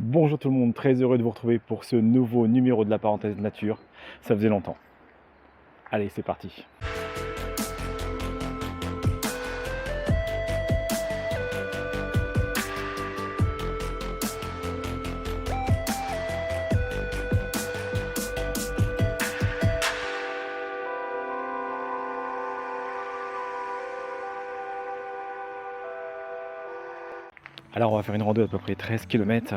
Bonjour tout le monde, très heureux de vous retrouver pour ce nouveau numéro de la parenthèse nature. Ça faisait longtemps. Allez, c'est parti. Alors on va faire une rando d'à peu près 13 km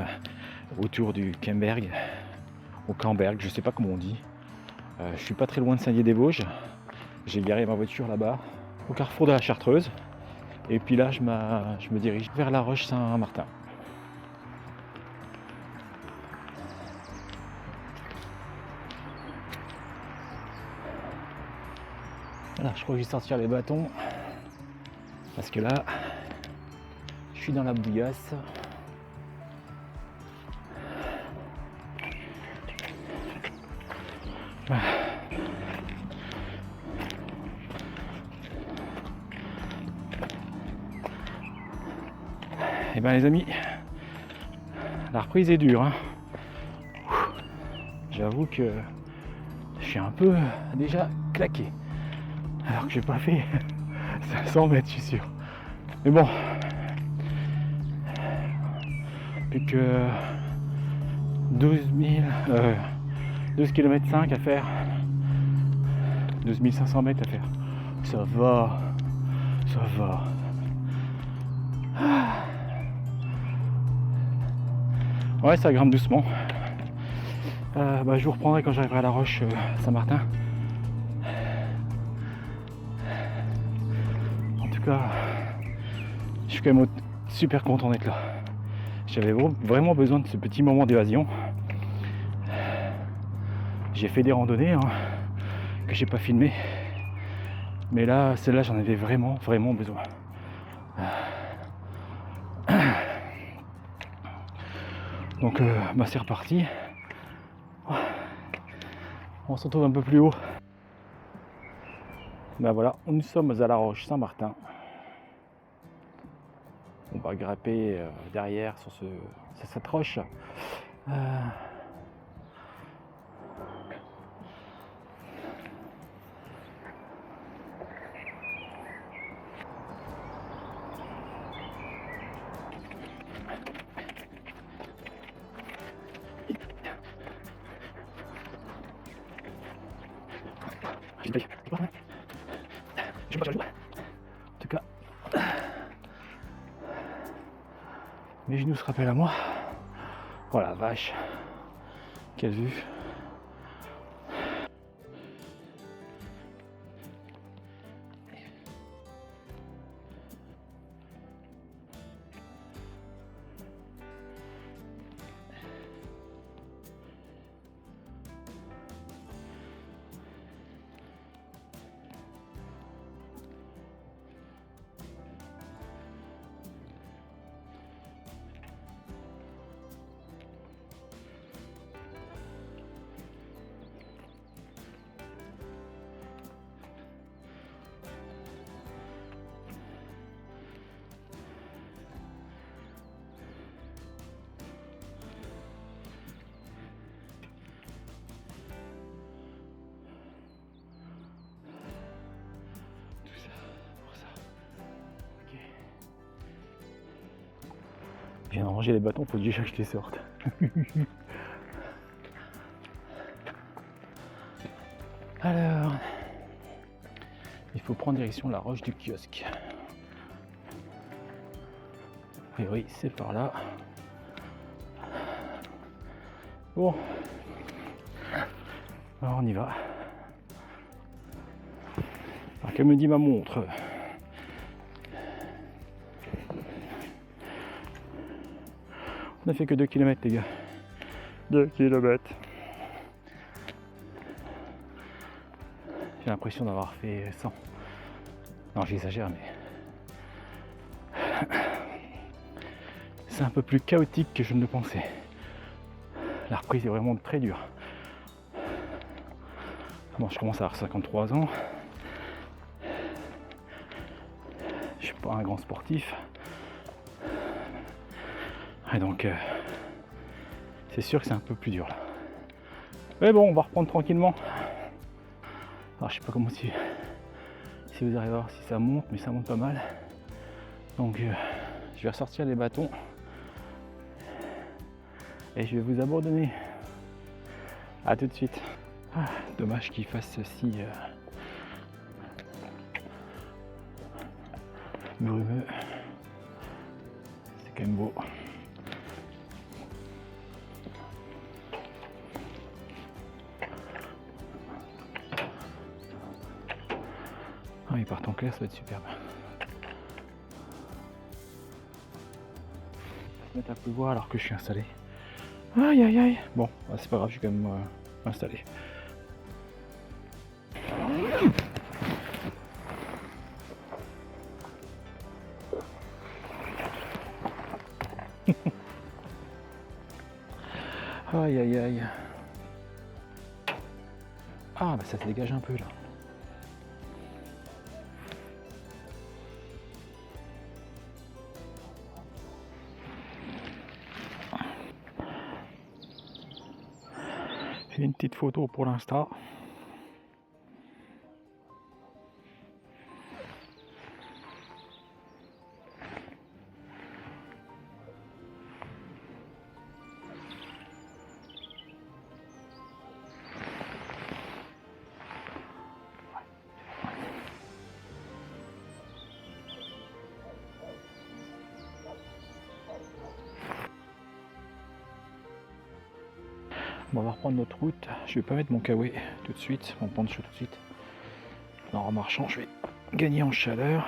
autour du Kemberg, au Camberg, je sais pas comment on dit. Je suis pas très loin de Saint-Dié-des-Vosges. J'ai garé ma voiture là-bas, au carrefour de la Chartreuse. Et puis là, je me dirige vers La Roche-Saint-Martin. Voilà, je crois que je vais sortir les bâtons. Parce que là, je suis dans la bouillasse. Et ben les amis, la reprise est dure, hein. J'avoue que je suis un peu déjà claqué. Alors que j'ai pas fait 500 mètres, je suis sûr. Mais bon, plus que 12 km 5 à faire, 12 500 mètres à faire. Ça va, ça va. Ouais, ça grimpe doucement. Je vous reprendrai quand j'arriverai à La Roche Saint-Martin. En tout cas, je suis quand même super content d'être là. J'avais vraiment besoin de ce petit moment d'évasion. J'ai fait des randonnées que j'ai pas filmées, mais là, celle-là, j'en avais vraiment besoin. Donc, c'est reparti. On se retrouve un peu plus haut. Ben voilà, nous sommes à La Roche Saint-Martin. On va grimper derrière sur cette roche. En tout cas, mes genoux se rappellent à moi. Oh la vache, quelle vue. Je viens de ranger les bâtons, faut déjà que je les sorte. Alors, il faut prendre direction la roche du kiosque. A priori, c'est par là. Bon, alors on y va. Alors, que me dit ma montre ? On a fait que 2 km les gars. 2 km. J'ai l'impression d'avoir fait 100. Non, j'exagère, mais c'est un peu plus chaotique que je ne le pensais. La reprise est vraiment très dure. Bon, je commence à avoir 53 ans. Je suis pas un grand sportif. Et donc, c'est sûr que c'est un peu plus dur là. Mais bon, on va reprendre tranquillement. Alors je sais pas comment si vous arrivez à voir si ça monte, mais ça monte pas mal. Donc je vais ressortir les bâtons et je vais vous abandonner. A tout de suite. Ah, dommage qu'il fasse si brumeux. C'est quand même beau. Ah, il part en clair, ça va être superbe. Se mettre à pleuvoir alors que je suis installé. Aïe aïe aïe. Bon, bah, c'est pas grave, je suis quand même installé. Aïe aïe aïe. Ah bah ça se dégage un peu là. J'ai une petite photo pour l'instant. Bon, on va reprendre notre route. Je vais pas mettre mon kawaii tout de suite, mon poncho tout de suite. En marchant, je vais gagner en chaleur.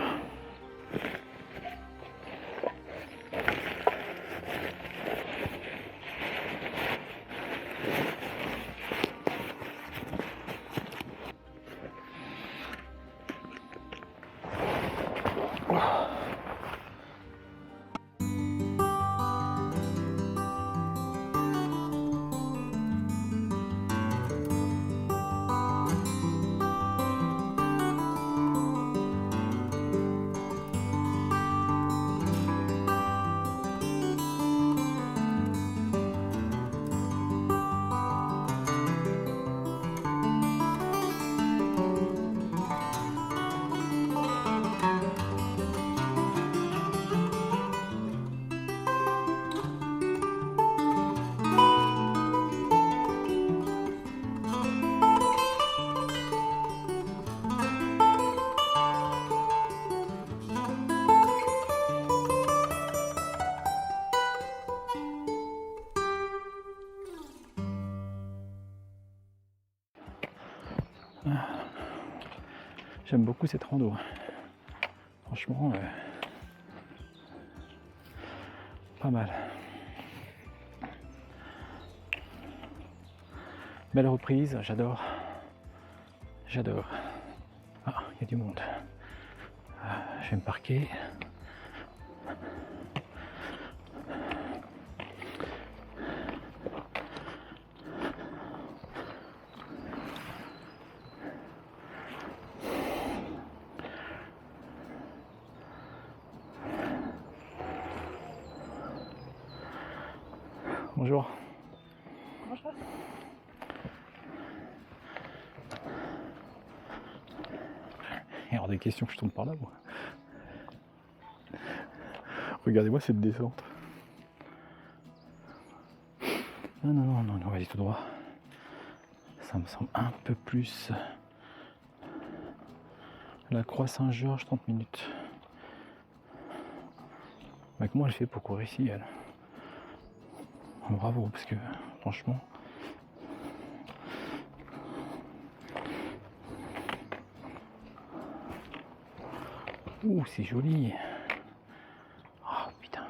J'aime beaucoup cette rando. Franchement, pas mal. Belle reprise, j'adore. J'adore. Ah, il y a du monde. Je vais me parquer. Bonjour. Bonjour. Il y a hors des questions que je tombe par là, moi. Regardez-moi cette descente. Non, non, non, non, non, allez tout droit. Ça me semble un peu plus. La Croix Saint-Georges, 30 minutes. Mais comment elle fait pour courir ici, elle? Bravo, parce que franchement. Ouh, c'est joli. Oh putain.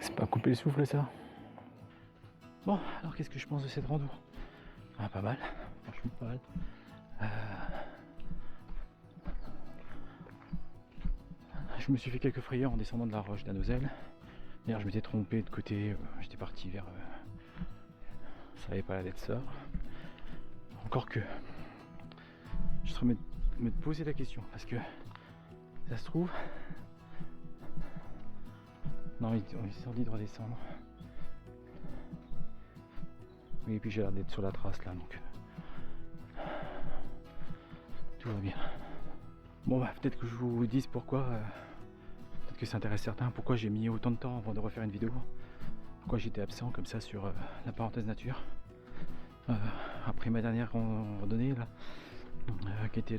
C'est pas couper le souffle ça. Bon, alors qu'est-ce que je pense de cette rando? Ah, pas mal, franchement pas mal. Je me suis fait quelques frayeurs en descendant de la roche d'Annozelle. D'ailleurs, je m'étais trompé de côté, j'étais parti vers. Ça n'avait pas l'air d'être ça. Encore que. Je serais me poser la question parce que ça se trouve. Non, on est dit de redescendre. Oui, et puis j'ai l'air d'être sur la trace là, donc tout va bien. Bon bah peut-être que je vous dise pourquoi, peut-être que ça intéresse certains, pourquoi j'ai mis autant de temps avant de refaire une vidéo, pourquoi j'étais absent comme ça sur la parenthèse nature. Après ma dernière randonnée là, qui était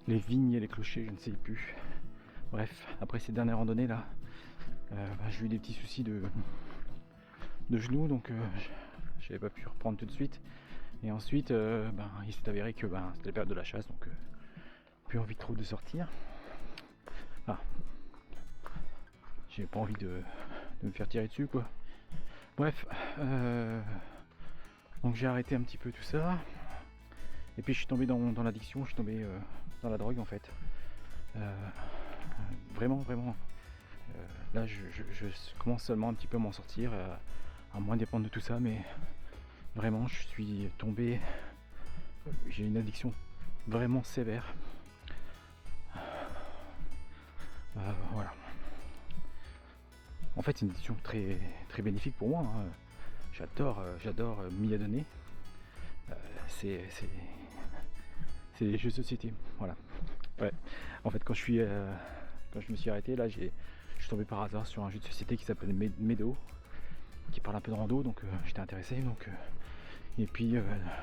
les vignes et les clochers, je ne sais plus. Bref, après ces dernières randonnées là, j'ai eu des petits soucis de genoux, donc j'avais pas pu reprendre tout de suite. Et ensuite, il s'est avéré que c'était la période de la chasse, donc plus envie trop de sortir. Ah, j'ai pas envie de me faire tirer dessus quoi. Bref, donc j'ai arrêté un petit peu tout ça. Et puis je suis tombé dans l'addiction, je suis tombé dans la drogue en fait. Vraiment. Là je commence seulement un petit peu à m'en sortir, à moins dépendre de tout ça, mais vraiment je suis tombé. J'ai une addiction vraiment sévère. Voilà. En fait c'est une addiction très, très bénéfique pour moi. Hein. J'adore m'y adonner. C'est les jeux de société. Voilà. Ouais. En fait quand je me suis arrêté là, je suis tombé par hasard sur un jeu de société qui s'appelle Medo, qui parle un peu de rando, donc j'étais intéressé. Et puis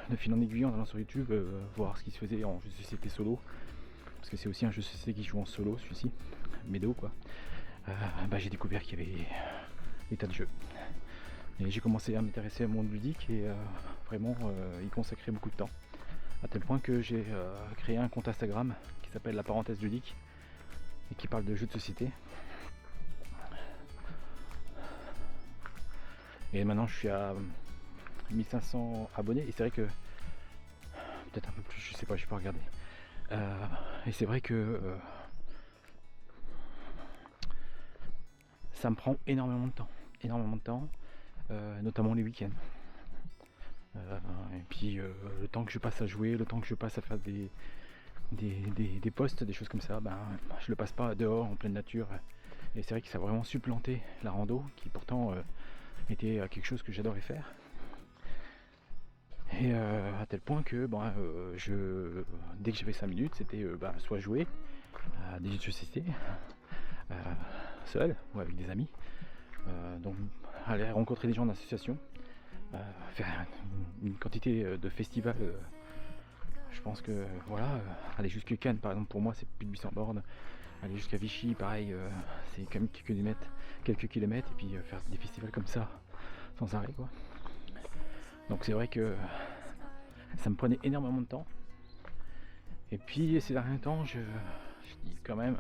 de fil en aiguille en allant sur YouTube, voir ce qui se faisait en jeu de société solo, parce que c'est aussi un jeu de société qui joue en solo, celui-ci, Medo quoi. J'ai découvert qu'il y avait des tas de jeux. Et j'ai commencé à m'intéresser au monde ludique et vraiment y consacrer beaucoup de temps. À tel point que j'ai créé un compte Instagram qui s'appelle La Parenthèse Ludique et qui parle de jeux de société. Et maintenant je suis à 1500 abonnés et c'est vrai que peut-être un peu plus, je sais pas, je vais pas regarder. Et c'est vrai que ça me prend énormément de temps, notamment les week-ends. Et puis le temps que je passe à jouer, le temps que je passe à faire des posts, des choses comme ça, je le passe pas dehors en pleine nature. Et c'est vrai que ça a vraiment supplanté la rando, qui pourtant était quelque chose que j'adorais faire. Et à tel point que dès que j'avais 5 minutes, c'était soit jouer à des jeux de société, seul ou avec des amis, donc aller rencontrer des gens en association, faire une quantité de festivals. Je pense que voilà, aller jusqu'à Cannes par exemple, pour moi c'est plus de 800 bornes. Aller jusqu'à Vichy, pareil, c'est quand même quelques kilomètres, et puis faire des festivals comme ça sans arrêt quoi. Donc c'est vrai que ça me prenait énormément de temps. Et puis ces derniers temps, je dis quand même,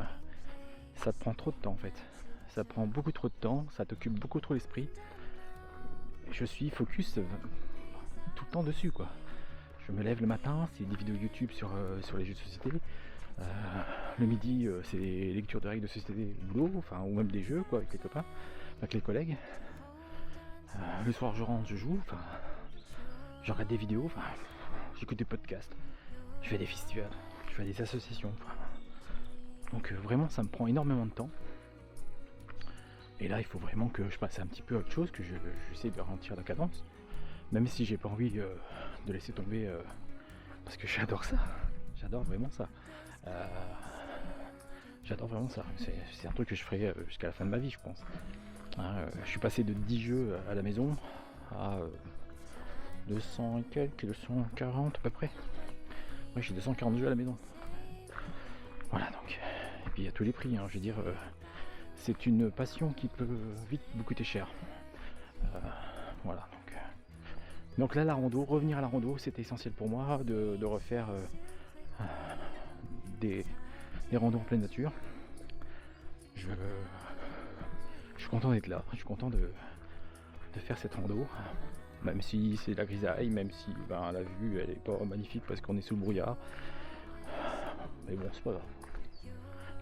ça te prend trop de temps en fait. Ça prend beaucoup trop de temps, ça t'occupe beaucoup trop l'esprit. Je suis focus tout le temps dessus quoi. Je me lève le matin, c'est des vidéos YouTube sur les jeux de société. Le midi, c'est des lectures de règles de société au boulot, ou même des jeux quoi, avec les copains, avec les collègues. Le soir je rentre, je joue, je regarde des vidéos, j'écoute des podcasts, je fais des festivals, je fais des associations. Donc vraiment ça me prend énormément de temps. Et là il faut vraiment que je passe un petit peu à autre chose, que j'essaie de ralentir la cadence. Même si j'ai pas envie de laisser tomber, parce que j'adore ça, j'adore vraiment ça. J'adore vraiment ça, c'est un truc que je ferai jusqu'à la fin de ma vie je pense. Je suis passé de 10 jeux à la maison à 200 et quelques, 240 à peu près. Ouais, j'ai 240 jeux à la maison. Voilà donc, et puis il y a tous les prix, je veux dire, c'est une passion qui peut vite vous coûter cher. Voilà donc là la rando, revenir à la rando, c'était essentiel pour moi de refaire des les randos en pleine nature. Je suis content d'être là, je suis content de faire cette rando, même si c'est de la grisaille, même si la vue elle est pas magnifique parce qu'on est sous le brouillard. Mais bon, c'est pas grave.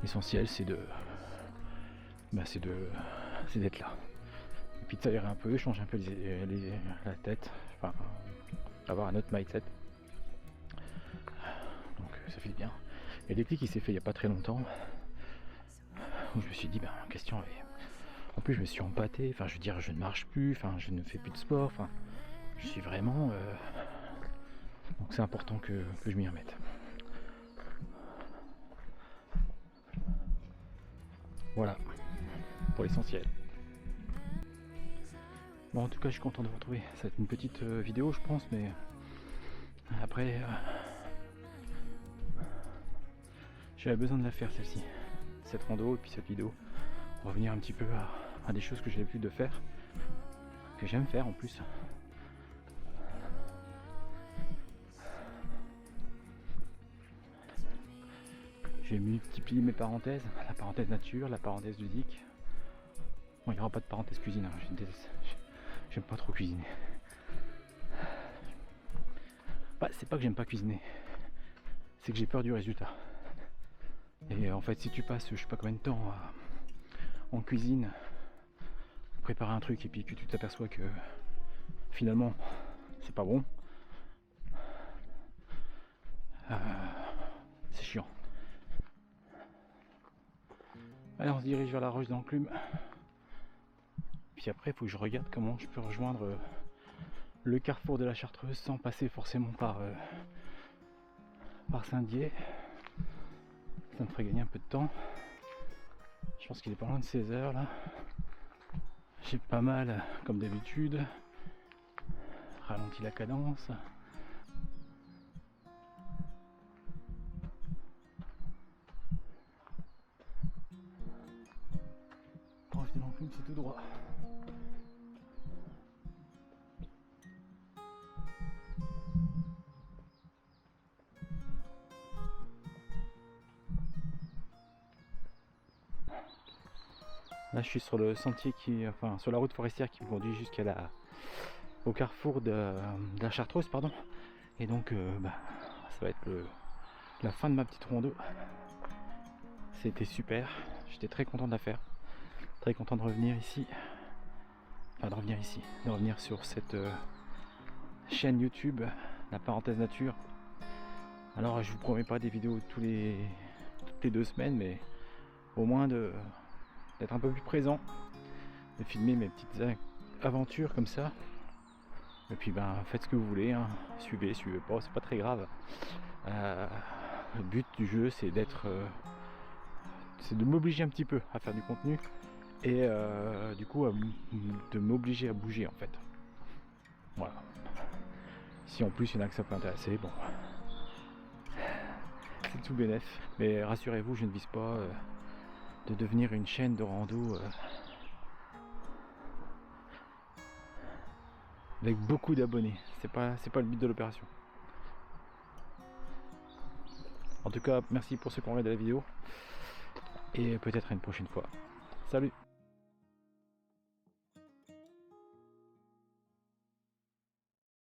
L'essentiel c'est d'être là. Et puis de s'aérer un peu, changer un peu la tête, enfin avoir un autre mindset. Donc ça fait du bien. Et le déclic il s'est fait il n'y a pas très longtemps, où je me suis dit question. En plus je me suis empâté, enfin je veux dire je ne marche plus, enfin je ne fais plus de sport, enfin je suis vraiment. Donc c'est important que je m'y remette. Voilà, pour l'essentiel. Bon en tout cas je suis content de vous retrouver. Ça va être une petite vidéo je pense, mais après j'avais besoin de la faire celle-ci. Cette rando et puis cette vidéo. Pour revenir un petit peu à des choses que j'avais plus de faire. Que j'aime faire en plus. J'ai multiplié mes parenthèses, la parenthèse nature, la parenthèse ludique. Bon, il n'y aura pas de parenthèse cuisine, hein. J'aime pas trop cuisiner. C'est pas que j'aime pas cuisiner, c'est que j'ai peur du résultat. Et en fait, si tu passes, je sais pas combien de temps en cuisine, préparer un truc et puis que tu t'aperçois que finalement c'est pas bon, c'est chiant. Allez, on se dirige vers la roche d'Enclume. Puis après, il faut que je regarde comment je peux rejoindre le carrefour de la Chartreuse sans passer forcément par Saint-Dié. Ça me ferait gagner un peu de temps. Je pense qu'il est pas loin de 16h là. J'ai pas mal, comme d'habitude, ralenti la cadence. Roche d'Enclume, c'est tout droit. Là je suis sur le sentier sur la route forestière qui me conduit au carrefour de la Chartreuse, pardon. Et donc ça va être la fin de ma petite rando. C'était super, j'étais très content de la faire. Très content de revenir ici. Enfin de revenir sur cette chaîne YouTube, la parenthèse nature. Alors je vous promets pas des vidéos toutes les 2 semaines, mais au moins d'être un peu plus présent, de filmer mes petites aventures comme ça. Et puis faites ce que vous voulez, hein. Suivez pas, c'est pas très grave. Le but du jeu c'est c'est de m'obliger un petit peu à faire du contenu et du coup de m'obliger à bouger en fait. Voilà. Si en plus il y en a que ça peut intéresser, bon, c'est tout bénef. Mais rassurez-vous, je ne vise pas de devenir une chaîne de rando avec beaucoup d'abonnés. C'est pas le but de l'opération. En tout cas, merci pour ceux qui ont regardé la vidéo et peut-être à une prochaine fois. Salut!